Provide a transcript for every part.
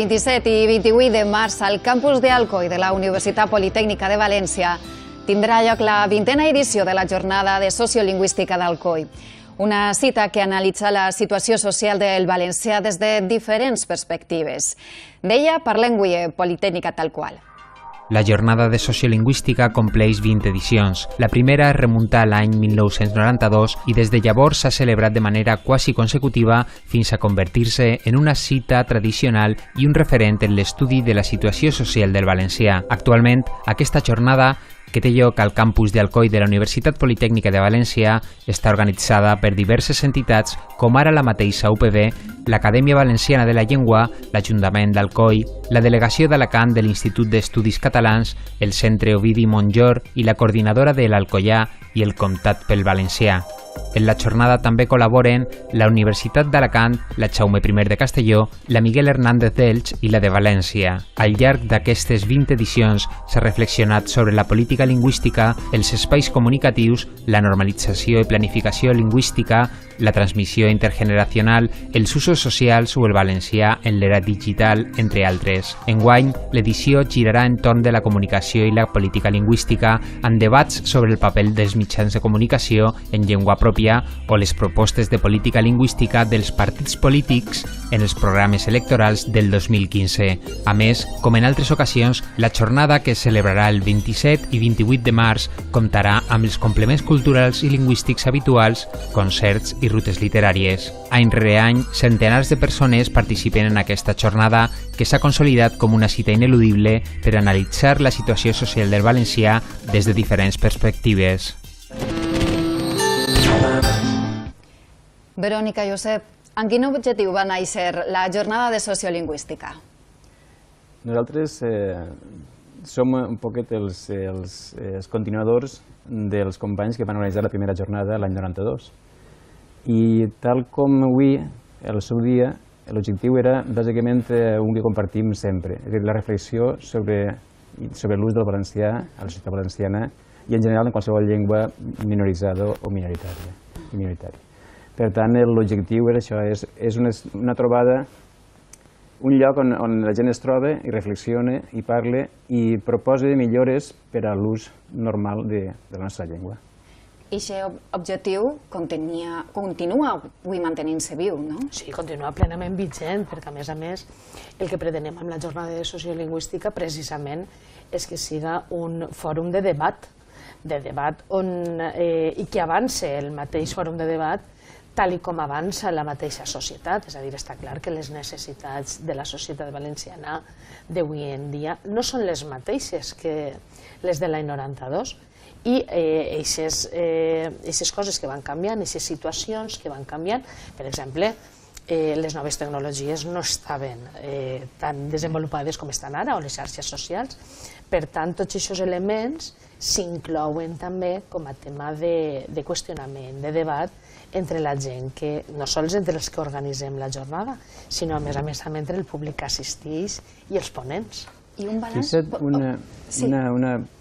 27 i 28 de març, al campus d'Alcoi de la Universitat Politècnica de València tindrà lloc la 20a edició de la Jornada de Sociolingüística d'Alcoi. Una cita que analitza la situació social del valencià des de diferents perspectives. D'ella parlem avui a Politècnica tal qual. La Jornada de Sociolingüística compleix 20 edicions. La primera es remunta a l'any 1992 i des de llavors s'ha celebrat de manera quasi consecutiva fins a convertir-se en una cita tradicional i un referent en l'estudi de la situació social del valencià. Actualment, aquesta jornada, que té lloc al campus d'Alcoi de la Universitat Politècnica de València, està organitzada per diverses entitats com ara la mateixa UPV, l'Acadèmia Valenciana de la Llengua, l'Ajuntament d'Alcoi, la Delegació d'Alacant de l'Institut d'Estudis Catalans, el Centre Ovidi Montllor i la Coordinadora de l'Alcoià i el Comtat pel Valencià. En la jornada també col·laboren la Universitat d'Alacant, la Jaume I de Castelló, la Miguel Hernández d'Elx i la de València. Al llarg d'aquestes 20 edicions s'ha reflexionat sobre la política lingüística, els espais comunicatius, la normalització i planificació lingüística, la transmissió intergeneracional, els usos socials o el valencià en l'era digital, entre altres. Enguany, l'edició girarà entorn de la comunicació i la política lingüística amb debats sobre el paper dels mitjans de comunicació en llengua pròpia o les propostes de política lingüística dels partits polítics en els programes electorals del 2015. A més, com en altres ocasions, la jornada que es celebrarà el 27 i 28 de març comptarà amb els complements culturals i lingüístics habituals, concerts i rutes literàries. Any rere any, centenars de persones participen en aquesta jornada que s'ha consolidat com una cita ineludible per analitzar la situació social del valencià des de diferents perspectives. Verònica, Josep, amb quin objectiu va néixer la Jornada de Sociolingüística? Nosaltres som un poquet els continuadors dels companys que van organitzar la primera jornada l'any 92. I tal com avui, el seu dia, l'objectiu era bàsicament un que compartim sempre, és a dir, la reflexió sobre l'ús del valencià a la societat valenciana i en general en qualsevol llengua minoritzada o minoritària. Per tant, l'objectiu és això, és una trobada, un lloc on la gent es troba i reflexiona i parla i proposa millores per a l'ús normal de la nostra llengua. I aquest objectiu continua avui mantenint-se viu, no? Sí, continua plenament vigent, perquè a més, el que pretenem amb la jornada de sociolingüística precisament és que siga un fòrum de debat i que avance el mateix fòrum de debat tal com avança la mateixa societat. És a dir, està clar que les necessitats de la societat valenciana d'avui en dia no són les mateixes que les de l'any 92 i aquestes coses que van canviant, aquestes situacions que van canviant, per exemple, les noves tecnologies no estaven tan desenvolupades com estan ara, o les xarxes socials. Per tant, tots aquests elements s'inclouen també com a tema de qüestionament, de debat, entre la gent, no sols entre els que organitzem la jornada, sinó a més entre el públic que assisteix i els ponents. I un balanç?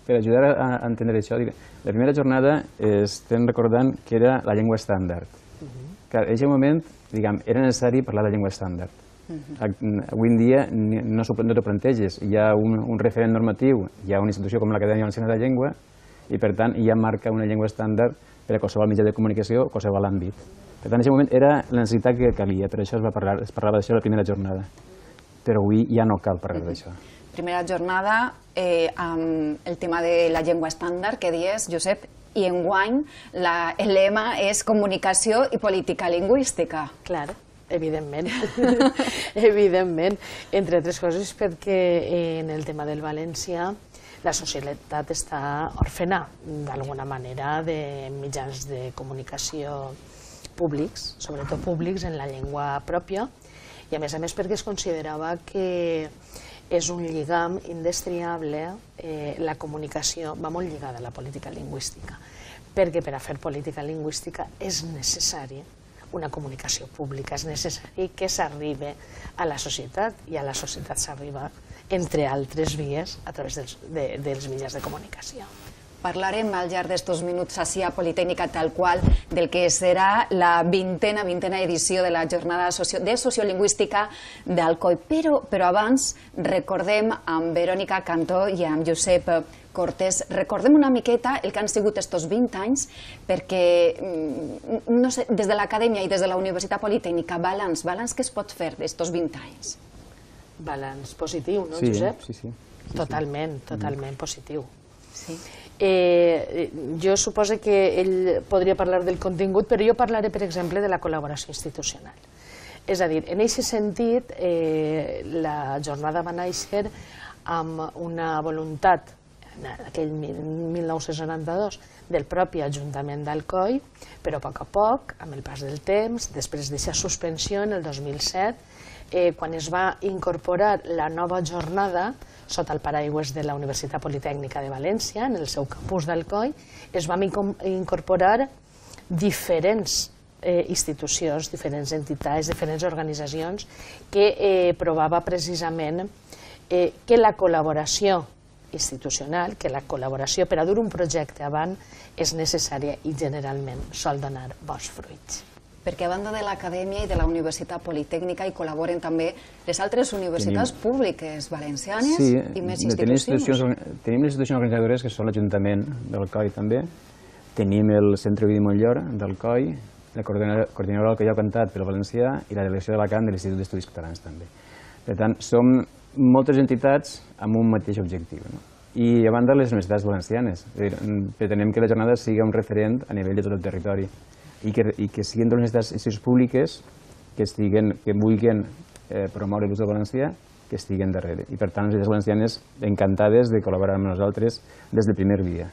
Per ajudar a entendre això, la primera jornada estem recordant que era la llengua estàndard. En aquest moment era necessari parlar la llengua estàndard. Avui en dia no t'ho planteges, hi ha un referent normatiu, hi ha una institució com l'Acadèmia Valenciana de la Llengua i per tant ja marca una llengua estàndard per a qualsevol mitjà de comunicació, qualsevol àmbit. Per tant, en aquest moment era la necessitat que calia, per això es parlava d'això a la primera jornada. Però avui ja no cal parlar d'això. Primera jornada amb el tema de la llengua estàndard que dies, Josep, i enguany el lema és comunicació i política lingüística. Clar, evidentment. Evidentment. Entre altres coses perquè en el tema del valencià la societat està orfena, d'alguna manera, de mitjans de comunicació públics, sobretot públics en la llengua pròpia, i a més perquè es considerava que és un lligam indestriable, la comunicació va molt lligada a la política lingüística, perquè per a fer política lingüística és necessari una comunicació pública, és necessari que s'arribi a la societat, i a la societat s'arriba, entre altres vies, a través dels mitjans de comunicació. parlarem al llarg d'estos minuts així a Politècnica tal qual del que serà la vintena edició de la jornada de sociolingüística d'Alcoi. Però abans recordem amb Verònica Cantó i amb Josep Cortés, recordem una miqueta el que han sigut estos 20 anys, perquè des de l'acadèmia i des de la Universitat Politècnica, balanç que es pot fer d'estos 20 anys? Balanç positiu, no, Josep? Sí. Totalment positiu. Jo suposo que ell podria parlar del contingut, però jo parlaré, per exemple, de la col·laboració institucional. És a dir, en aquest sentit, la jornada va néixer amb una voluntat, en aquell 1992, del propi Ajuntament d'Alcoi, però a poc, amb el pas del temps, després d'aquesta suspensió en el 2007, quan es va incorporar la nova jornada sota el paraigües de la Universitat Politècnica de València, en el seu campus d'Alcoi, es van incorporar diferents institucions, diferents entitats, diferents organitzacions que provava precisament que la col·laboració institucional, que la col·laboració per a dur un projecte avant és necessària i generalment sol donar bons fruits. Perquè a banda de l'acadèmia i de la Universitat Politècnica hi col·laboren també les altres universitats públiques valencianes i més institucions. Tenim les institucions organitzadores que són l'Ajuntament d'Alcoi també, tenim el Centre Ovidi Montllor d'Alcoi, la coordinadora del que ja he cantat per al valencià i la delegació d'Alacant de l'Institut d'Estudis Catalans també. Per tant, som moltes entitats amb un mateix objectiu. I a banda les universitats valencianes. Pretenem que la jornada sigui un referent a nivell de tot el territori i que siguin les institucions públiques que vulguin promoure l'ús del valencià, que estiguen darrere. I per tant, les entitats valencianes encantades de col·laborar amb nosaltres des del primer dia.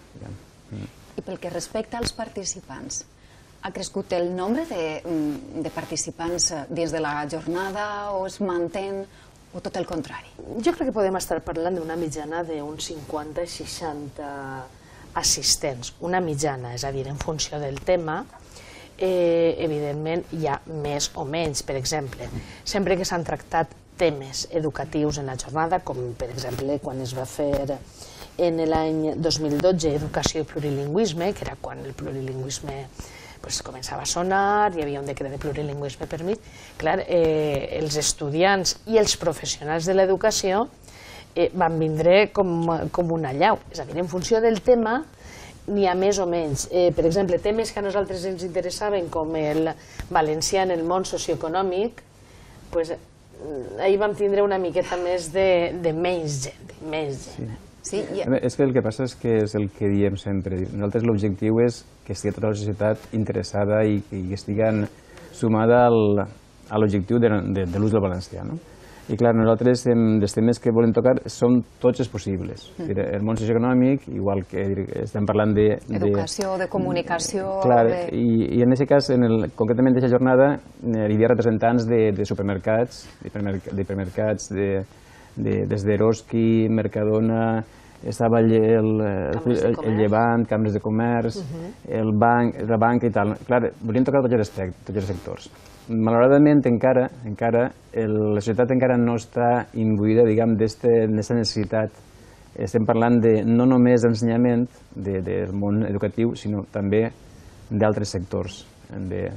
I pel que respecta als participants, ha crescut el nombre de participants dins de la jornada o es mantén o tot el contrari? Jo crec que podem estar parlant d'una mitjana d'uns 50-60 assistents, una mitjana, és a dir, en funció del tema. Evidentment hi ha més o menys, per exemple, sempre que s'han tractat temes educatius en la jornada, com per exemple quan es va fer en l'any 2012 Educació i Plurilingüisme, que era quan el plurilingüisme començava a sonar, hi havia un decret de plurilingüisme per mig. Clar, els estudiants i els professionals de l'educació van vindre com una llau. És a dir, en funció del tema n'hi ha més o menys. Per exemple, temes que a nosaltres ens interessaven, com el valencià en el món socioeconòmic, ahir vam tindre una miqueta més de menys gent. És que el que passa és que és el que diem sempre. Nosaltres l'objectiu és que estigui tota la societat interessada i que estigui sumada a l'objectiu de l'ús del valencià. I clar, nosaltres dels temes que volem tocar són tots els possibles. El món socioeconòmic, igual que estem parlant d'educació, de comunicació... Clar, i en aquest cas, concretament d'aquesta jornada, hi havia representants de supermercats, d'hipermercats, des d'Eroski, Mercadona, estava el Llevant, cambres de comerç, la banca i tal. Clar, volíem tocar tots els sectors. Malauradament, encara, la societat encara no està imbuïda, diguem, d'aquesta necessitat. Estem parlant no només d'ensenyament del món educatiu, sinó també d'altres sectors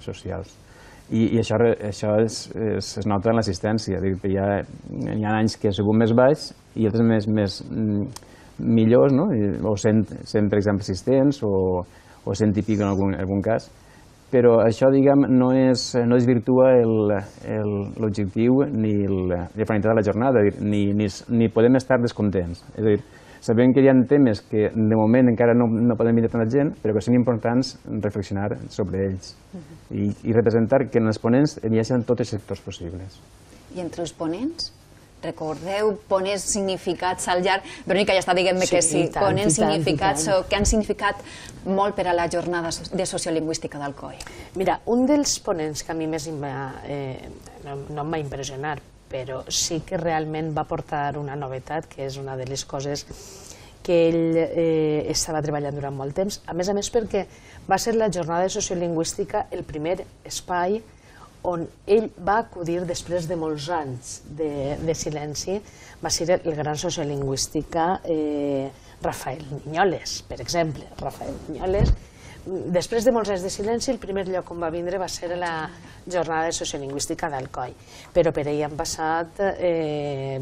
socials. I això es nota en l'assistència. Hi ha anys que ha sigut més baix i altres més millors, o 100, per exemple, assistents, o 100 i pico en algun cas. Però això, diguem, no desvirtua l'objectiu ni la finalitat de la jornada, ni podem estar descontents. És a dir, sabem que hi ha temes que de moment encara no poden venir tanta gent, però que són importants reflexionar sobre ells i representar que en els ponents hi hagi tots els sectors possibles. I entre els ponents? Recordeu ponents significats al llarg... Verònica ja està dient-me que sí, ponents significats que han significat molt per a la jornada de sociolingüística d'Alcoi. Mira, un dels ponents que a mi més no em va impressionar, però sí que realment va portar una novetat, que és una de les coses que ell estava treballant durant molt temps, a més perquè va ser la jornada de sociolingüística el primer espai on ell va acudir després de molts anys de silenci, va ser el gran sociolingüística Rafael Niñoles, per exemple. Rafael Niñoles, després de molts anys de silenci, el primer lloc on va vindre va ser a la jornada de sociolingüística d'Alcoi, però per ell han passat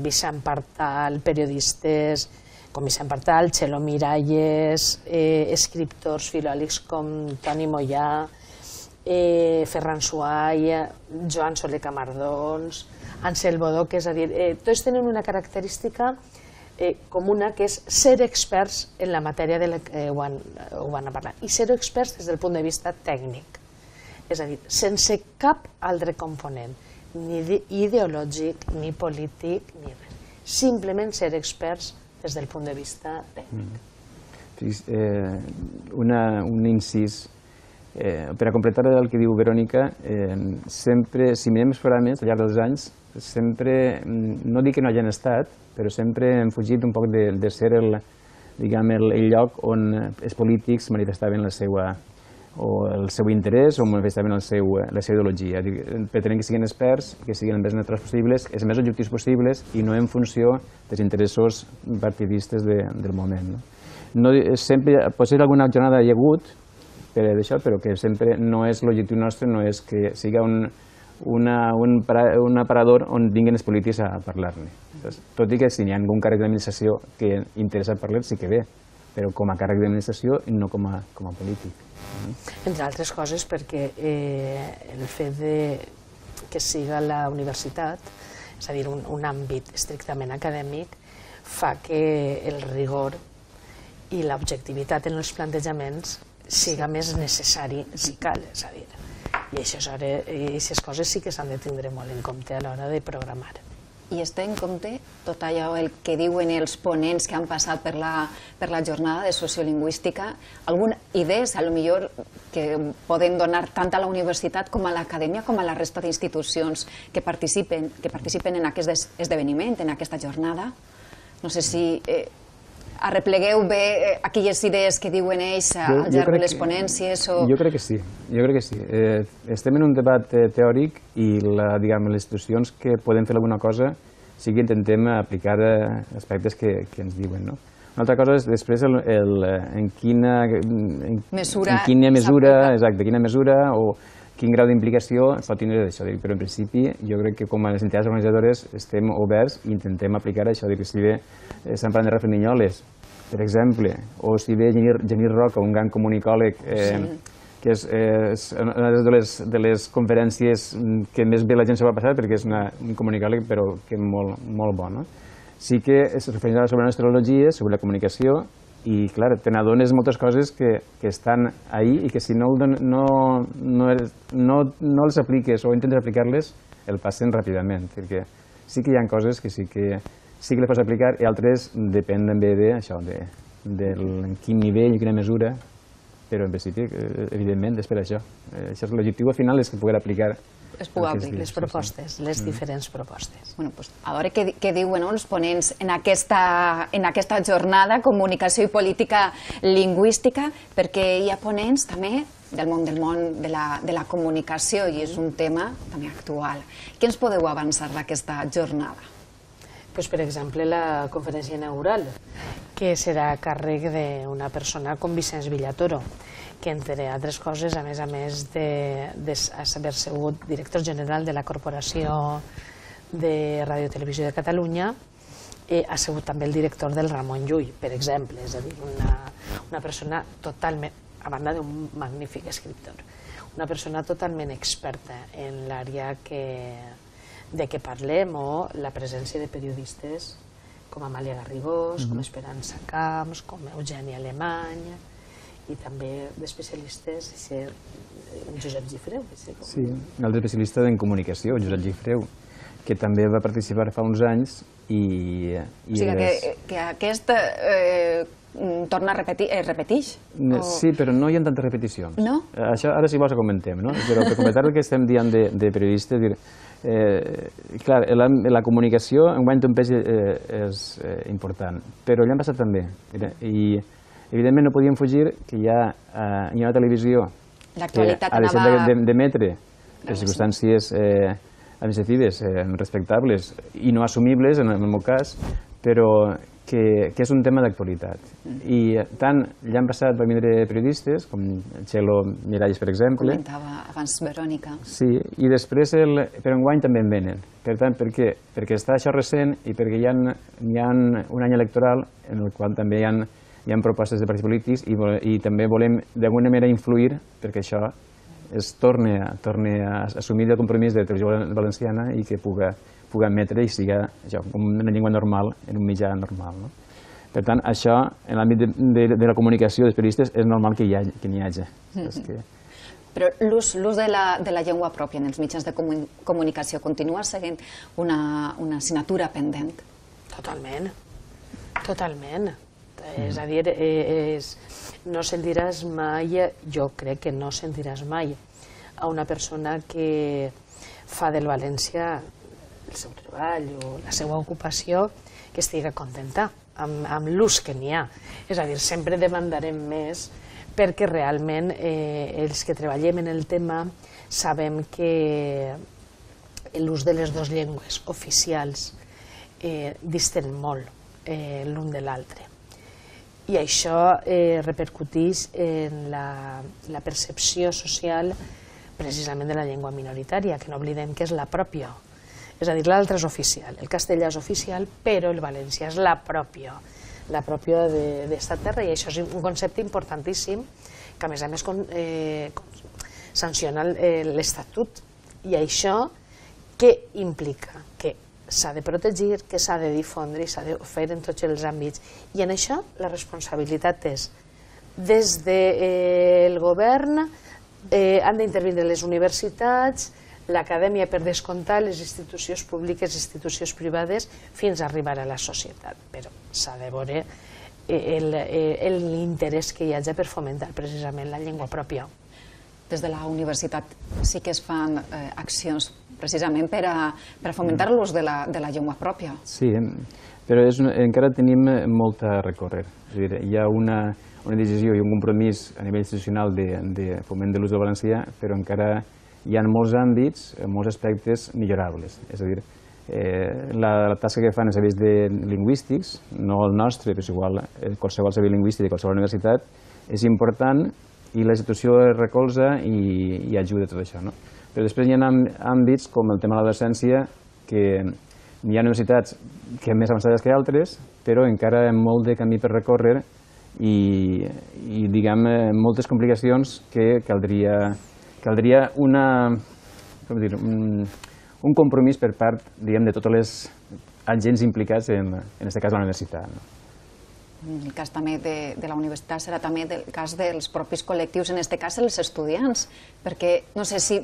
Vicent Partal, periodistes com Vicent Partal, Txelo Miralles, escriptors filòlegs com Toni Moyà, Ferran Suay, Joan Soler Camardons, Ansel Bodó, que és a dir, tots tenen una característica comuna, que és ser experts en la matèria de la que ho van a parlar, i ser experts des del punt de vista tècnic, és a dir, sense cap altre component, ni ideològic, ni polític, ni res, simplement ser experts des del punt de vista tècnic. Un incís, per a completar el que diu Verònica, sempre, si mirem els programes al llarg dels anys, sempre, no dic que no hagin estat, però sempre hem fugit un poc de ser el lloc on els polítics manifestaven el seu interès o manifestaven la seva ideologia. Pretenem que siguin experts, que siguin el més neutrals possibles, els més objectius possibles i no en funció dels interessos partidistes del moment. Sempre, potser alguna jornada hi ha hagut per això, però que sempre no és l'objectiu nostre, no és que sigui un aparador on vinguin els polítics a parlar-ne. Tot i que si hi ha algun càrrec d'administració que interessa parlar, sí que ve, però com a càrrec d'administració i no com a polític. Entre altres coses perquè el fet que siga la universitat, és a dir, un àmbit estrictament acadèmic, fa que el rigor i l'objectivitat en els plantejaments siga més necessari si cal, és a dir, i aquestes coses sí que s'han de tindre molt en compte a l'hora de programar. I es té en compte tot allò el que diuen els ponents que han passat per la jornada de sociolingüística, algunes idees, potser que poden donar tant a la universitat com a l'acadèmia com a la resta d'institucions que participen en aquest esdeveniment, en aquesta jornada? No sé si arreplegueu bé aquelles idees que diuen ells al llarg de les ponències? Jo crec que sí. Estem en un debat teòric i les institucions que podem fer alguna cosa sí que intentem aplicar aspectes que ens diuen. Una altra cosa és després en quina mesura o quin grau d'implicació pot tindre això. Però en principi jo crec que com a les entitats organitzadores estem oberts i intentem aplicar això. Si bé estem parlant de Rafael Niñoles, per exemple, o si ve Genís Roca, un gran comunicòleg, que és una de les conferències que més bé la gent se va passar, perquè és un comunicòleg però que molt bo. Sí que es refereix sobre les tecnologies, sobre la comunicació, i clar, te n'adones moltes coses que estan ahí i que si no les apliques o intentes aplicar-les, el passen ràpidament, perquè sí que hi ha coses que sí que les pots aplicar i altres depenen bé d'això, en quin nivell i quina mesura, però en principi, evidentment, és per això. L'objectiu final és que puguem aplicar les propostes, les diferents propostes. A veure què diuen els ponents en aquesta jornada, comunicació i política lingüística, perquè hi ha ponents també del món de la comunicació i és un tema també actual. Què ens podeu avançar d'aquesta jornada? Per exemple, la conferència inaugural, que serà a càrrec d'una persona com Vicenç Villatoro, que entre altres coses, a més d'haver sigut director general de la Corporació de Ràdio i Televisió de Catalunya, ha sigut també el director del Ramon Llull, per exemple, és a dir, una persona totalment, a banda d'un magnífic escriptor, una persona totalment experta en l'àrea de què parlem, o la presència de periodistes com Amàlia Garrigós, com Esperança Camps, com Eugènia Alemany, i també d'especialistes, Josep Gifreu. Sí, un altre especialista en comunicació, Josep Gifreu, que també va participar fa uns anys i... O sigui que aquest torna a repetir, es repeteix? Sí, però no hi ha tantes repeticions. No? Això ara si vols ho comentem, no? Però per comentar el que estem dient de periodistes, clar, la comunicació enguany té un pes important, però allà han passat també. I evidentment no podíem fugir que hi ha una televisió que ha deixat d'emetre les circumstàncies administratives respectables i no assumibles, en el meu cas, però que és un tema d'actualitat. I tant l'any passat van vindre periodistes, com Txelo Miralles, per exemple. Comentava abans Verònica. Sí, i després per enguany també en venen. Per tant, per què? Perquè està això recent i perquè hi ha un any electoral en el qual també hi ha propostes de partits polítics i també volem d'alguna manera influir perquè això es torni a assumir el compromís de Televisió Valenciana i que pugui emetre i siga com una llengua normal en un mitjà normal. Per tant, això, en l'àmbit de la comunicació dels periodistes, és normal que n'hi hagi. Però l'ús de la llengua pròpia en els mitjans de comunicació continua sent una assignatura pendent? Totalment, totalment. És a dir, no sentiràs mai, jo crec que no sentiràs mai a una persona que fa del valencià el seu treball o la seva ocupació que estigui contenta amb l'ús que n'hi ha. És a dir, sempre demandarem més perquè realment els que treballem en el tema sabem que l'ús de les dues llengües oficials disten molt l'un de l'altre. I això repercuteix en la percepció social precisament de la llengua minoritària, que no oblidem que és la pròpia. És a dir, l'altre és oficial, el castellà és oficial, però el valencià és la pròpia d'esta terra, i això és un concepte importantíssim que a més sanciona l'Estatut. I això què implica? Que s'ha de protegir, que s'ha de difondre i s'ha de fer en tots els àmbits. I en això la responsabilitat és des del govern, han d'intervindre les universitats, l'acadèmia per descomptar, les institucions públiques, les institucions privades, fins a arribar a la societat. Però s'ha de veure l'interès que hi hagi per fomentar precisament la llengua pròpia. Des de la universitat sí que es fan accions precisament per a fomentar l'ús de la llengua pròpia. Sí, però encara tenim molt a recórrer. Hi ha una decisió i un compromís a nivell institucional de foment de l'ús del valencià, però encara hi ha molts àmbits, molts aspectes millorables. És a dir, la tasca que fan els serveis lingüístics, no el nostre, però és igual, qualsevol servei lingüístic de qualsevol universitat, és important i la institució recolza i ajuda a tot això. Però després hi ha àmbits com el tema de l'adolescència, que hi ha universitats que més avançades que altres, però encara hi ha molt de camí per recórrer i diguem, moltes complicacions que caldria un compromís per part de tots els agents implicats, en aquest cas la universitat. El cas també de la universitat serà també el cas dels propis col·lectius, en aquest cas els estudiants, perquè no sé si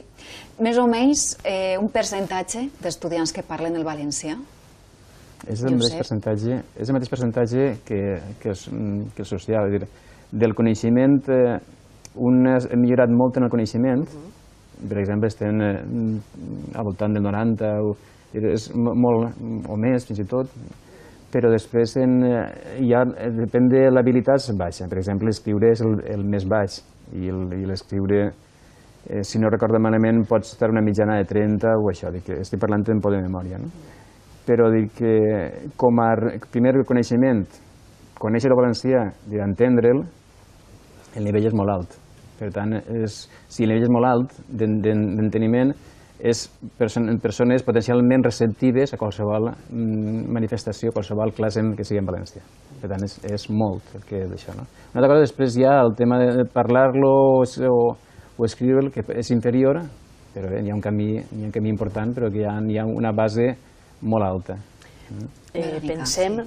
més o menys un percentatge d'estudiants que parlen el valencià. És el mateix percentatge que el social. Del coneixement, un ha millorat molt en el coneixement, per exemple, estem al voltant del 90 o més, fins i tot, però després depèn de l'habilitat baixa. Per exemple, escriure és el més baix i l'escriure, si no recordo malament, pot estar una mitjana de 30 o això, estic parlant en por de memòria. Però dic que com a primer coneixement, conèixer el valencià, entendre'l, el nivell és molt alt. Per tant, si el nivell és molt alt d'enteniment, és persones potencialment receptives a qualsevol manifestació, qualsevol classe que sigui en valencià. Per tant, és molt el que és això. Una altra cosa, després hi ha el tema de parlar-lo o escriure'l, que és inferior, però hi ha un camí important, però que hi ha una base molt alta. Pensem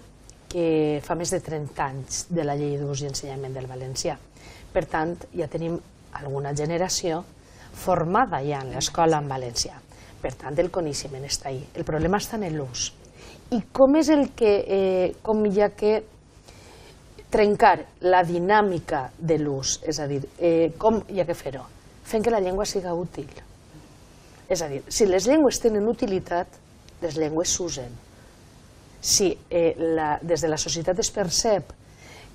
que fa més de 30 anys de la llei d'ús i ensenyament del valencià. Per tant, ja tenim alguna generació formada ja en l'escola en valencià. Per tant, el coneixement està ahí. El problema està en l'ús. I com hi ha que trencar la dinàmica de l'ús? És a dir, com hi ha que fer-ho? Fent que la llengua siga útil. És a dir, si les llengües tenen utilitat, les llengües s'usen. Si des de la societat es percep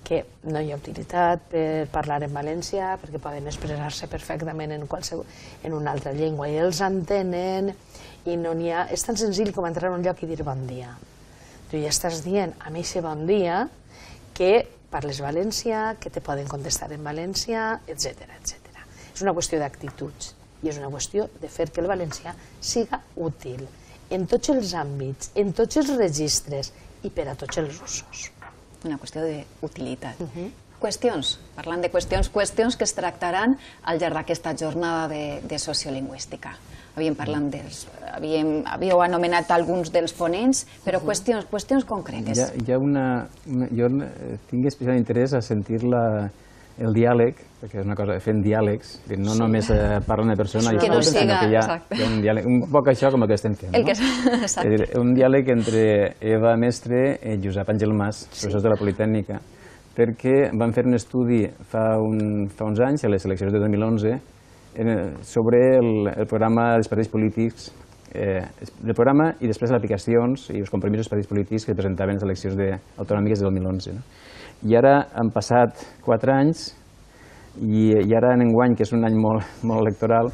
que no hi ha utilitat per parlar en valencià, perquè poden expressar-se perfectament en una altra llengua i els entenen, i no n'hi ha... És tan senzill com entrar a un lloc i dir bon dia. tu ja estàs dient a Eixe bon dia que parles valencià, que te poden contestar en valencià, etc. És una qüestió d'actituds i és una qüestió de fer que el valencià siga útil en tots els àmbits, en tots els registres i per a tots els usos. Una qüestió d'utilitat. Qüestions, parlant de qüestions que es tractaran al llarg d'aquesta jornada de sociolingüística. Havíeu anomenat alguns dels ponents, però qüestions concretes. Jo tinc especial interès a sentir el diàleg, perquè és una cosa, fent diàlegs, no només parlant de persona, sinó que hi ha un diàleg, un poc això com el que estem fent. Un diàleg entre Eva Mestre i Josep Àngel Mas, professors de la Politècnica, perquè van fer un estudi fa uns anys, a les eleccions de 2011, sobre el programa dels partits polítics, el programa i després les aplicacions i els compromisos dels partits polítics que presentaven les eleccions autonòmiques de 2011. I ara han passat 4 anys i ara en enguany, que és un any molt electoral,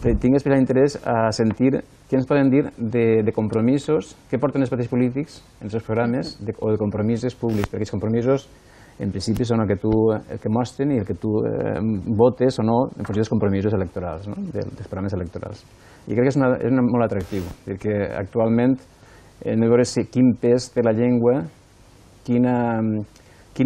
tinc especial interès a sentir què ens poden dir de compromisos que porten els partits polítics en els seus programes o de compromisos públics, perquè els compromisos en principi són el que mostren i el que tu votes o no en funció dels compromisos electorals, dels programes electorals. I crec que és molt atractiu, perquè actualment hem de veure quin pes té la llengua, quin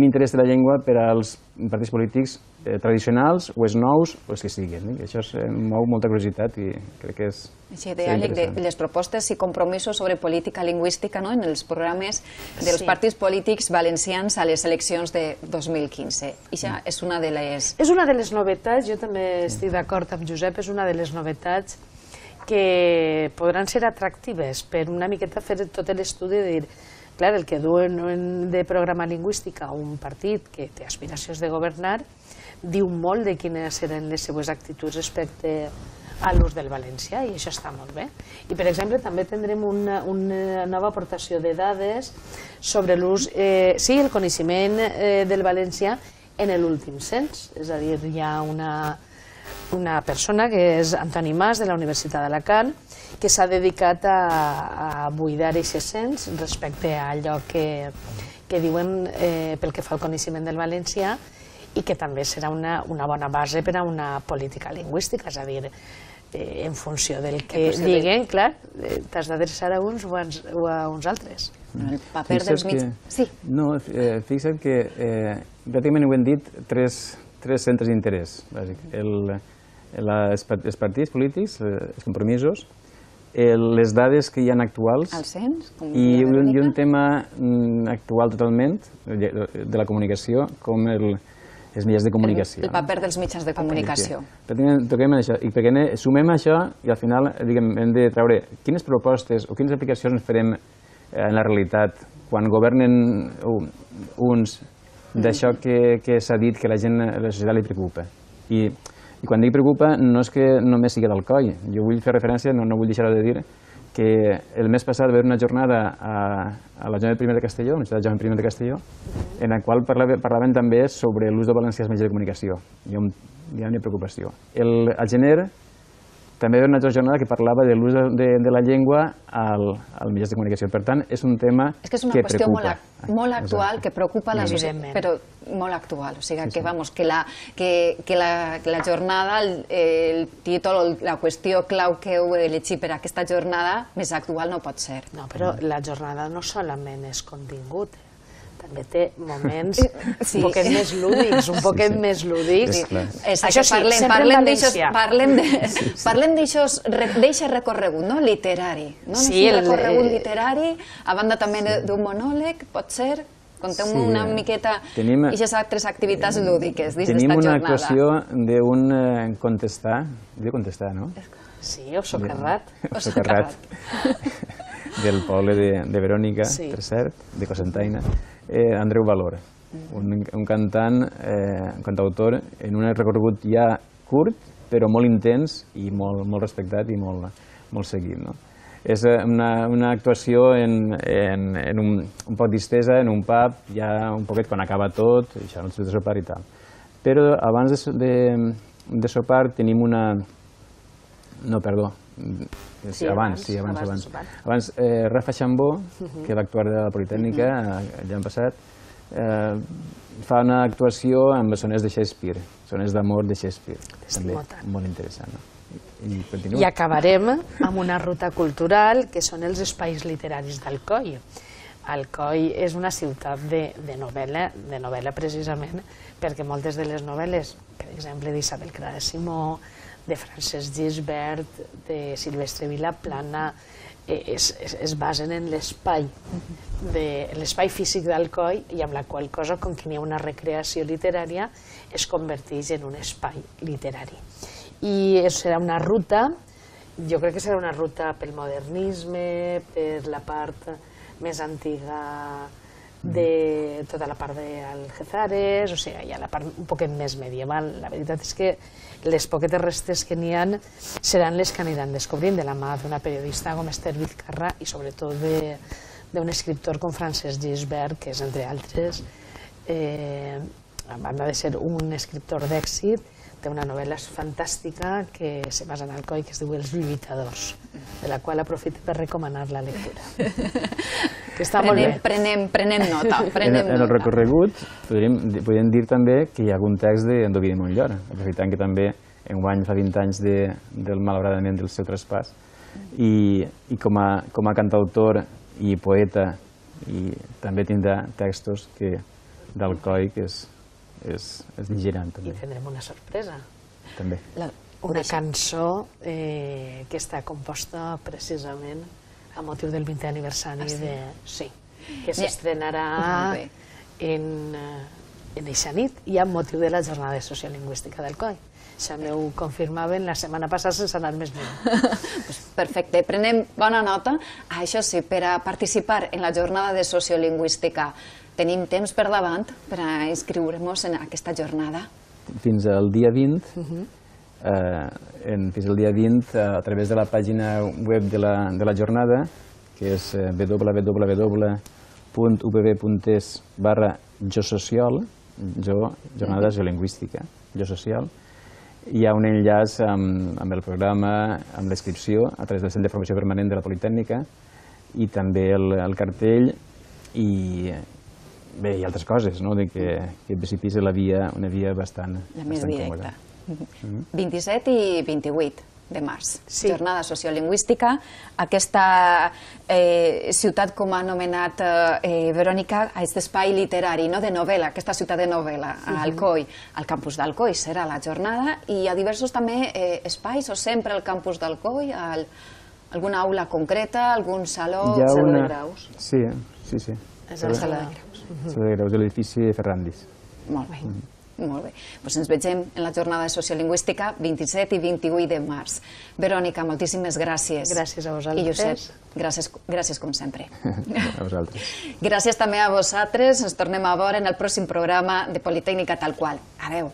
interès té la llengua per als partits polítics tradicionals o els nous o els que siguin. Això mou molta curiositat i crec que és diàleg de les propostes i compromisos sobre política lingüística en els programes dels partits polítics valencians a les eleccions de 2015. Això és una de les... És una de les novetats, jo també estic d'acord amb Josep, és una de les novetats que podran ser atractives per una miqueta fer tot l'estudi de dir, clar, el que duen de programa lingüística un partit que té aspiracions de governar diu molt de quines seran les seues actituds respecte a l'ús del valencià i això està molt bé. I, per exemple, també tindrem una nova aportació de dades sobre l'ús, sí, el coneixement del valencià en l'últim cens. És a dir, hi ha una persona que és Antoni Mas, de la Universitat d'Alacant, que s'ha dedicat a buidar aquest cens respecte a allò que diuen pel que fa al coneixement del valencià i que també serà una bona base per a una política lingüística, és a dir, en funció del que diguen, clar, t'has d'adreçar a uns o a uns altres. El paper dels mitjans... No, fixa't que pràcticament ho hem dit tres centres d'interès, bàsic. Els partits polítics, els compromisos, les dades que hi ha actuals i un tema actual totalment de la comunicació com els mitjans de comunicació. El paper dels mitjans de comunicació. Toquem això, i perquè sumem això i al final hem de treure quines propostes o quines aplicacions farem en la realitat quan governen uns d'això que s'ha dit que la gent, la societat li preocupa. I quan dic preocupa no és que només sigui d'Alcoi. Jo vull fer referència, no vull deixar de dir, que el mes passat va haver una jornada a la Jaume I de Castelló, a la Universitat Jaume I de Castelló, en la qual parlaven també sobre l'ús del valencià als mitjans de comunicació. Hi ha una preocupació. Al gener també va haver una altra jornada que parlava de l'ús de la llengua als mitjans de comunicació. Per tant, és un tema que preocupa. És que és una qüestió molt actual, que preocupa la societat, però molt actual. O sigui, que la jornada, el títol, la qüestió clau que heu elegit per aquesta jornada, més actual no pot ser. No, però la jornada no solament és contingut, també té moments un poquet més lúdics, Això sí, parlem d'eixe recorregut literari. Sí, el recorregut literari, a banda també d'un monòleg, pot ser? Contem una miqueta aquestes altres activitats lúdiques dins d'esta jornada. Tenim una actuació d'un contestar, no? Sí, o socarrat. Del poble de Verònica, per cert, de Cocentaina. Andreu Valor, un cantautor en un recorregut ja curt, però molt intens i molt respectat i molt seguit. És una actuació en un poc distesa, en un pub, ja un poquet quan acaba tot, això no és de sopar i tal. Però abans de sopar tenim una... No, perdó, Abans, Rafa Xambó, que va actuar de la Politècnica l'any passat, fa una actuació amb les sonets de Shakespeare, sonets d'amor de Shakespeare. També molt interessant. I acabarem amb una ruta cultural que són els espais literaris d'Alcoi. Alcoi és una ciutat de novel·la precisament, perquè moltes de les novel·les, per exemple d'Isabel Clara Simó, de Francesc Gisbert, de Silvestre Vilaplana, es basen en l'espai físic d'Alcoi i amb la qual cosa, com que n'hi ha una recreació literària, es converteix en un espai literari. I serà una ruta, jo crec que serà una ruta pel modernisme, per la part més antiga de tota la part d'Algeciras, o sigui, hi ha la part un poquet més medieval. La veritat és que les poquetes restes que n'hi ha seran les que aniran descobrint de la mà d'una periodista com Esther Vizcarra i sobretot d'un escriptor com Francesc Gisbert, que és, entre altres, a banda de ser un escriptor d'èxit, té una novel·la fantàstica que se basa en Alcoi, que es diu Els lluitadors, de la qual aprofito per recomanar la lectura. Que està molt bé. Prenem nota. En el recorregut podríem dir també que hi ha algun text d'Ovidi Montllor, aprofitant que també enguany fa 20 anys del malauradament del seu traspàs, i com a cantautor i poeta també tindrà textos d'Alcoi que es llegiran també. I tindrem una sorpresa. També. Una cançó que està composta precisament a motiu del 20è aniversari que s'estrenarà en eixa nit i a motiu de la Jornada Sociolingüística d'Alcoi. Això m'ho confirmaven la setmana passada sense anar més lluny. Perfecte, prenem bona nota. Això sí, per a participar en la Jornada de Sociolingüística tenim temps per davant per a inscriure-nos en aquesta jornada? Fins al dia 20, a través de la pàgina web de la jornada, que és www.upb.es/josocial, jornada geolingüística, josocial. Hi ha un enllaç amb el programa, amb l'inscripció, a través del Centre de Formació Permanent de la Politècnica, i també el cartell, i bé, hi ha altres coses, que en principi és una via bastant directa. 27 i 28 de març, Jornada Sociolingüística. Aquesta ciutat, com ha anomenat Verònica, aquest espai literari, de novel·la, aquesta ciutat de novel·la, a Alcoi, al campus d'Alcoi serà la jornada, i hi ha diversos també espais, o sempre al campus d'Alcoi, alguna aula concreta, algun saló, Sala de Graus. Sí. És la Sala de Graus. Sala de Graus, de l'edifici Ferrandis. Molt bé. Molt bé. Doncs ens vegem en la jornada sociolingüística 27 i 28 de març. Verònica, moltíssimes gràcies. Gràcies a vosaltres. I Josep, gràcies com sempre. A vosaltres. Gràcies també a vosaltres. Ens tornem a veure en el pròxim programa de Politècnica Tal Qual. Adeu.